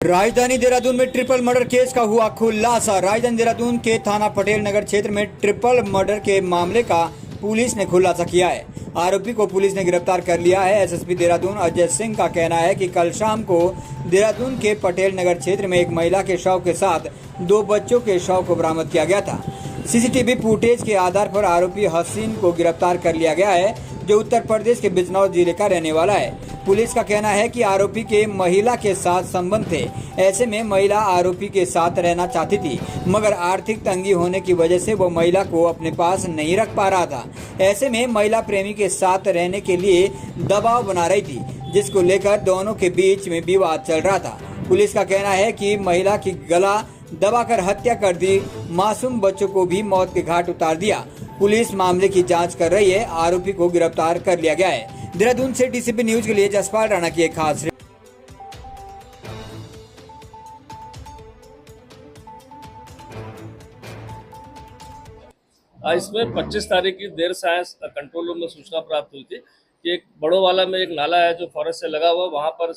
राजधानी देहरादून में triple murder case का हुआ खुलासा। राजधानी देहरादून के थाना पटेल नगर क्षेत्र में ट्रिपल मर्डर के मामले का पुलिस ने खुलासा किया है। आरोपी को पुलिस ने गिरफ्तार कर लिया है। एसएसपी देहरादून अजय सिंह का कहना है कि कल शाम को देहरादून के पटेल नगर क्षेत्र में एक महिला के शव के साथ 2 बच्चों के शव को बरामद किया गया था। सीसीटीवी फुटेज के आधार पर आरोपी हसीन को गिरफ्तार कर लिया गया है, जो उत्तर प्रदेश के बिजनौर जिले का रहने वाला है। पुलिस का कहना है कि आरोपी के महिला के साथ संबंध थे। ऐसे में महिला आरोपी के साथ रहना चाहती थी, मगर आर्थिक तंगी होने की वजह से वो महिला को अपने पास नहीं रख पा रहा था। ऐसे में महिला प्रेमी के साथ रहने के लिए दबाव बना रही थी, जिसको लेकर दोनों के बीच में विवाद चल रहा था। पुलिस का कहना है कि महिला की गला दबाकर हत्या कर दी, मासूम बच्चों को भी मौत के घाट उतार दिया। पुलिस मामले की जांच कर रही है। आरोपी को गिरफ्तार कर लिया गया है। देहरादून से डीसीपी न्यूज के लिए जसपाल राणा की एक खास इसमें 25 तारीख की देर सायंस कंट्रोल रूम में सूचना प्राप्त हुई थी कि एक बड़ो वाला में एक नाला है जो फॉरेस्ट से लगा हुआ, वहाँ पर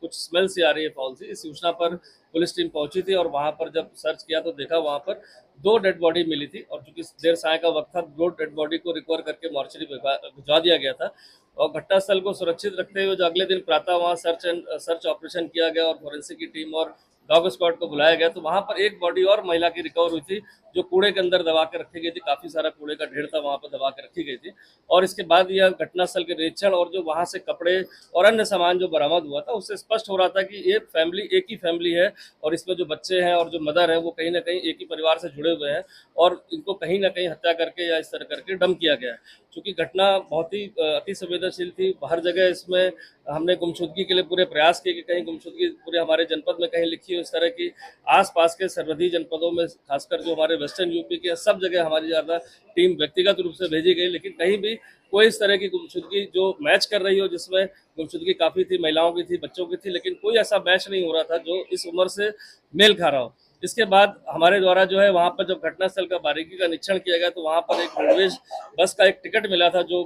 कुछ स्मेल सी आ रही है फाउल सी। इस सूचना पर पुलिस टीम पहुंची थी और वहाँ पर जब सर्च किया तो देखा वहाँ पर 2 डेड बॉडी मिली थी और चूंकि देर साय का वक्त था, 2 डेड बॉडी को रिकवर करके मॉर्चरी भिजवा दिया गया था और घटनास्थल को सुरक्षित रखते हुए जो अगले दिन प्रातः वहाँ सर्च ऑपरेशन किया गया और फोरेंसिक की टीम और डॉग स्क्वाड को बुलाया गया तो वहाँ पर एक बॉडी और महिला की रिकवर हुई थी जो कूड़े के अंदर दबा के रखी गई थी। काफी सारा कूड़े का ढेर था वहाँ पर दबा के रखी गई थी और इसके बाद यह घटनास्थल के निरीक्षण और जो वहाँ से कपड़े और अन्य सामान जो बरामद हुआ था उससे स्पष्ट हो रहा था कि ये फैमिली एक ही फैमिली है और इसमें जो बच्चे हैं और जो मदर है वो कहीं ना कहीं एक ही परिवार से जुड़े हुए हैं और इनको कहीं ना कहीं हत्या करके या इस तरह करके डंप किया गया है। चूंकि घटना बहुत ही अति संवेदनशील थी, हर जगह इसमें हमने गुमशुदगी के लिए पूरे प्रयास किए कि कहीं गुमशुदगी पूरे हमारे जनपद में कहीं लिखी हो इस तरह की। आसपास के सरहदी जनपदों में खासकर जो हमारे वेस्टर्न यूपी के सब जगह हमारी ज़्यादा टीम व्यक्तिगत रूप से भेजी गई, लेकिन कहीं भी कोई इस तरह की गुमशुदगी जो मैच कर रही हो, जिसमें गुमशुदगी काफ़ी थी, महिलाओं की थी, बच्चों की थी, लेकिन कोई ऐसा मैच नहीं हो रहा था जो इस उम्र से मेल खा रहा हो। इसके बाद हमारे द्वारा जो है वहाँ पर जब घटनास्थल का बारीकी का निरीक्षण किया गया तो वहाँ पर एक रोडवेज बस का एक टिकट मिला था जो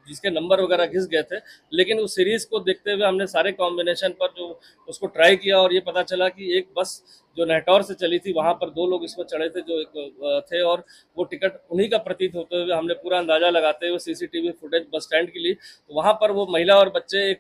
जिसके नंबर वगैरह घिस गए थे, लेकिन उस सीरीज को देखते हुए हमने सारे कॉम्बिनेशन पर जो उसको ट्राई किया और ये पता चला कि एक बस जो नेटौर से चली थी वहाँ पर 2 लोग इसमें चढ़े थे जो एक थे और वो टिकट उन्हीं का प्रतीत होते हुए हमने पूरा अंदाजा लगाते हुए सीसीटीवी फुटेज बस स्टैंड की ली तो वहाँ पर वो महिला और बच्चे एक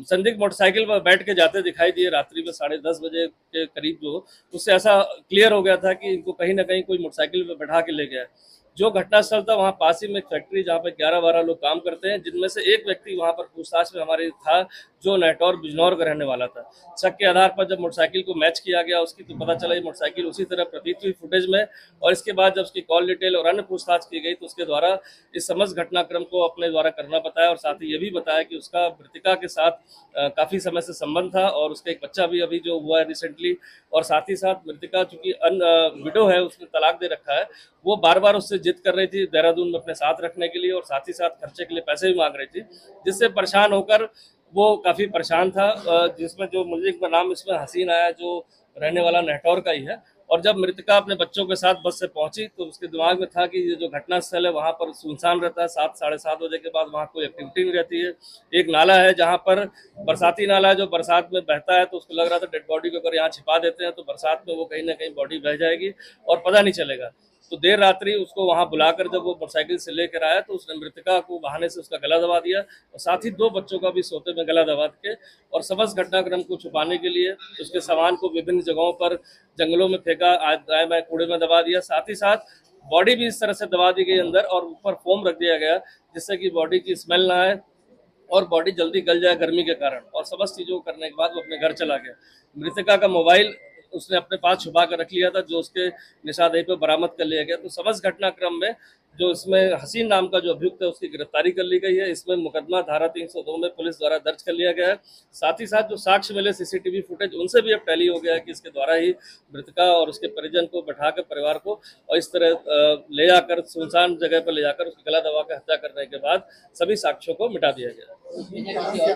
संदिग्ध मोटरसाइकिल पर बैठ के जाते दिखाई दिए रात्रि में 10:30 बजे के करीब। जो उससे ऐसा क्लियर हो गया था कि इनको कहीं ना कहीं कोई मोटरसाइकिल पर बैठा के ले गया है। जो घटनास्थल था वहाँ पास ही में एक फैक्ट्री जहाँ पर 11-12 लोग काम करते हैं, जिनमें से एक व्यक्ति वहाँ पर पूछताछ में हमारे था जो नेटौर बिजनौर का रहने वाला था। शक के आधार पर जब मोटरसाइकिल को मैच किया गया उसकी तो पता चला ये मोटरसाइकिल उसी तरह प्रतीत हुई फुटेज में और इसके बाद जब उसकी कॉल डिटेल और अन्य पूछताछ की गई तो उसके द्वारा इस समस्त घटनाक्रम को अपने द्वारा करना बताया और साथ ही ये भी बताया कि उसका मृतिका के साथ काफ़ी समय से संबंध था और उसका एक बच्चा भी अभी जो हुआ है रिसेंटली और साथ ही साथ मृतिका चूंकि विडो है, उसने तलाक दे रखा है, वो बार बार उससे जिद कर रही थी देहरादून में अपने साथ रखने के लिए और साथ ही साथ खर्चे के लिए पैसे भी मांग रही थी, जिससे परेशान होकर वो काफ़ी परेशान था। जिसमें जो मुझे एक नाम इसमें हसीन आया जो रहने वाला नेटौर का ही है और जब मृतका अपने बच्चों के साथ बस से पहुंची तो उसके दिमाग में था कि ये जो घटनास्थल है वहाँ पर सुनसान रहता है, 7-7:30 बजे के बाद वहाँ कोई एक्टिविटी नहीं रहती है। एक नाला है जहाँ पर बरसाती नाला है जो बरसात में बहता है तो उसको लग रहा था डेड बॉडी को अगर यहाँ छिपा देते हैं तो बरसात में वो कहीं ना कहीं बॉडी बह जाएगी और पता नहीं चलेगा। तो देर रात्रि उसको वहां बुलाकर जब वो मोटरसाइकिल से लेकर आया तो उसने मृतका को बहाने से उसका गला दबा दिया और साथ ही 2 बच्चों का भी सोते में गला दबा के और समस्त घटनाक्रम को छुपाने के लिए उसके सामान को विभिन्न जगहों पर जंगलों में फेंका, आए बाएं कूड़े में दबा दिया। साथ ही साथ बॉडी भी इस तरह से दबा दी गई अंदर और ऊपर फोम रख दिया गया जिससे कि बॉडी की स्मेल ना आए और बॉडी जल्दी गल जाए गर्मी के कारण। और समस्त चीज़ों को करने के बाद वो अपने घर चला गया। मृतका का मोबाइल उसने अपने पास छुपा कर रख लिया था जो उसके निशानदेही पर बरामद कर लिया गया। तो समस्त घटनाक्रम में जो इसमें हसीन नाम का जो अभियुक्त है उसकी गिरफ्तारी कर ली गई है। इसमें मुकदमा धारा 302 में पुलिस द्वारा दर्ज कर लिया गया है। साथ ही साथ जो साक्ष्य मिले सीसीटीवी फुटेज उनसे भी अब टैली हो गया है कि इसके द्वारा ही मृतका और उसके परिजन को बैठाकर परिवार को और इस तरह ले जाकर सुनसान जगह पर ले जाकर उसकी गला दबा कर हत्या करने के बाद सभी साक्ष्यों को मिटा दिया गया।